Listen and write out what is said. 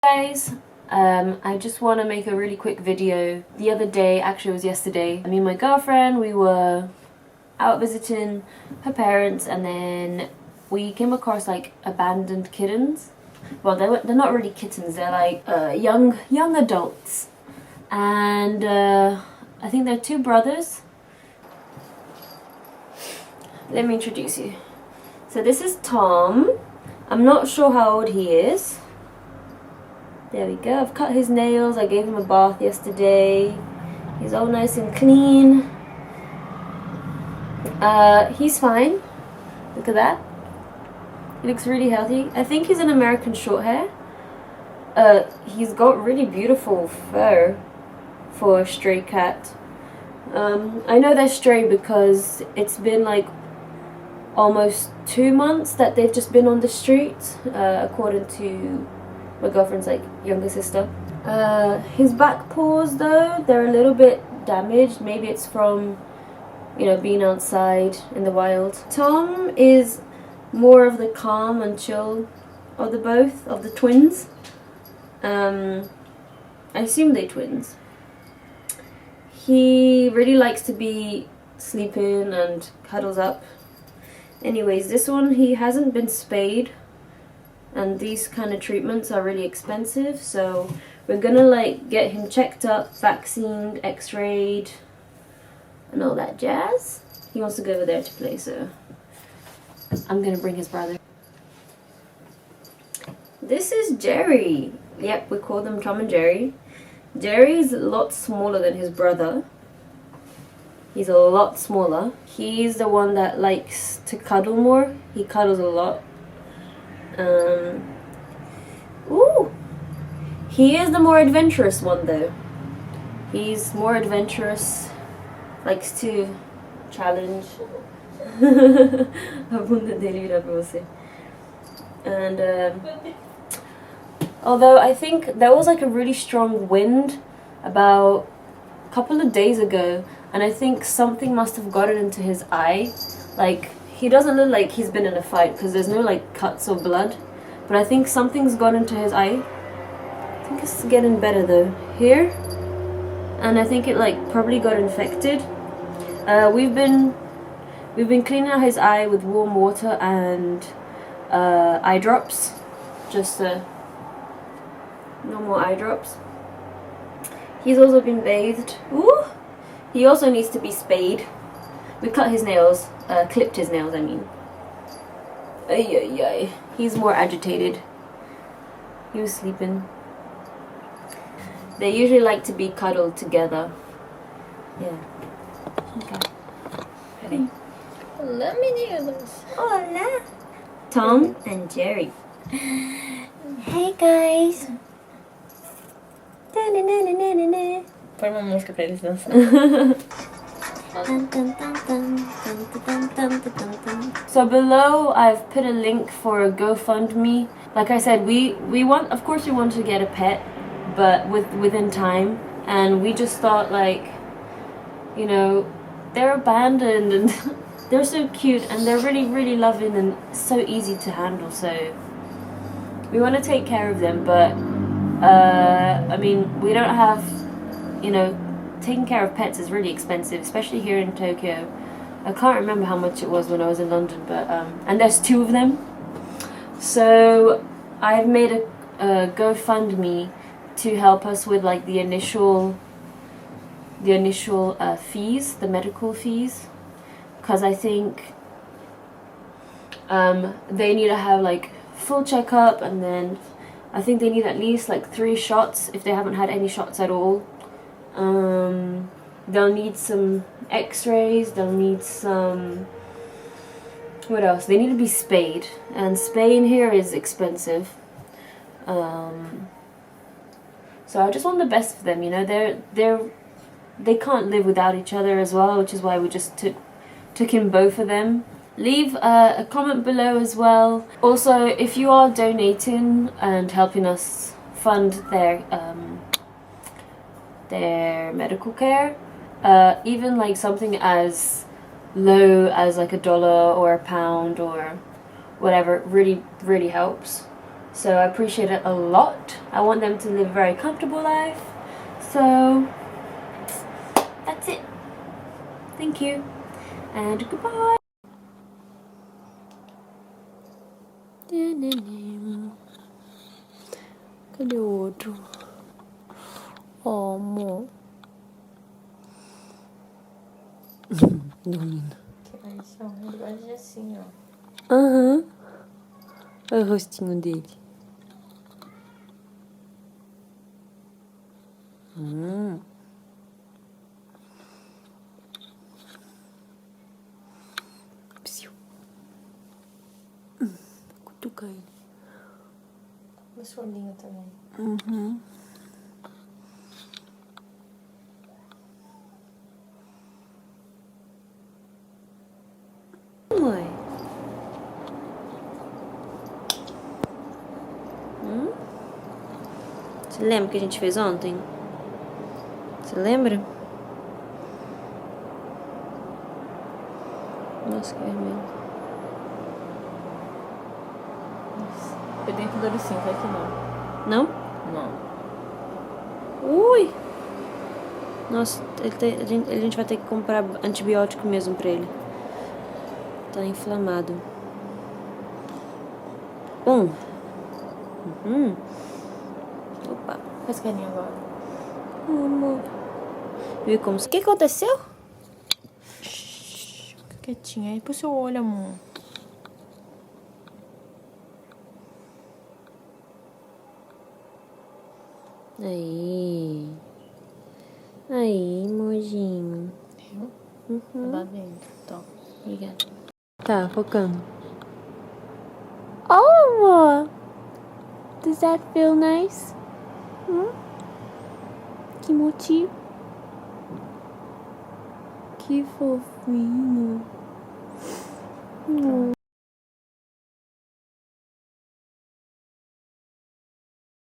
Guys, I just want to make a really quick video. The other day, actually it was yesterday, me and my girlfriend, we were out visiting her parents, and then we came across like abandoned kittens. Well, they're not really kittens, they're like young adults, and I think they're two brothers. Let me introduce you. So this is Tom. I'm not sure how old he is. There we go. I've cut his nails. I gave him a bath yesterday. He's all nice and clean. He's fine. Look at that. He looks really healthy. I think he's an American Shorthair. He's got really beautiful fur for a stray cat. I know they're stray because it's been like almost 2 months that they've just been on the street, according to my girlfriend's like younger sister. His back paws though, they're a little bit damaged. Maybe it's from, you know, being outside in the wild. Tom is more of the calm and chill of the twins. I assume they're twins. He really likes to be sleeping and cuddles up. Anyways, this one, he hasn't been spayed, and these kind of treatments are really expensive, so we're gonna like get him checked up, vaccinated, x-rayed, and all that jazz. He wants to go over there to play, so I'm gonna bring his brother. This is Jerry. Yep, we call them Tom and Jerry. Jerry's a lot smaller than his brother. He's a lot smaller. He's the one that likes to cuddle more. He cuddles a lot. Ooh! He is the more adventurous one though. He's more adventurous, likes to challenge. And although I think there was like a really strong wind about a couple of days ago, and I think something must have gotten into his eye. Like, he doesn't look like he's been in a fight because there's no like cuts or blood, but I think something's got into his eye. I think it's getting better though here, and I think it like probably got infected. We've been cleaning out his eye with warm water and eye drops, just normal eye drops. He's also been bathed. Ooh! He also needs to be spayed. We cut his nails, clipped his nails, I mean. Ay, ay, ay. He's more agitated. He was sleeping. They usually like to be cuddled together. Yeah. Okay. Ready? Let me do this. Hola! Tom and Jerry. Hey guys. Põe uma música pra eles dançarem. So below I've put a link for a GoFundMe. Like I said, we want, of course we want to get a pet, but within time, and we just thought, like, you know, they're abandoned and they're so cute and they're really loving and so easy to handle, so we want to take care of them, but I mean, we don't have, you know, taking care of pets is really expensive, especially here in Tokyo. I can't remember how much it was when I was in London, but and there's 2 of them. So I've made a GoFundMe to help us with like the initial fees, the medical fees, because I think they need to have like full checkup, and then I think they need at least like 3 shots if they haven't had any shots at all. They'll need some x-rays, they'll need some, what else? They need to be spayed, and spaying here is expensive. So I just want the best for them, you know. They can't live without each other as well, which is why we just took in both of them. Leave a comment below as well. Also, if you are donating and helping us fund their medical care, even like something as low as like $1 or £1 or whatever really helps. So I appreciate it a lot. I want them to live a very comfortable life. So that's it. Thank you. And goodbye. Cadê o outro? Oh, amor. Dormindo. Ele gosta de assim, ó. Aham. Olha o rostinho dele. Psiu. Cutuca ele. O solinho também. Uhum. Mãe. Você lembra o que a gente fez ontem? Você lembra? Nossa, que vermelho. Foi dentro do oricinho, vai que não. Não? Não. Ui! Nossa, a gente vai ter que comprar antibiótico mesmo pra ele. Tá inflamado. Opa. Faz carinho agora. Amor. Viu como... O que aconteceu? Fica quietinha aí pro seu olho, amor. Aí. Aí, mojinho. Viu? Lá dentro. Então. Obrigada. Tá, focando. Oh, amor. Does that feel nice? Que motivo. Que fofinho.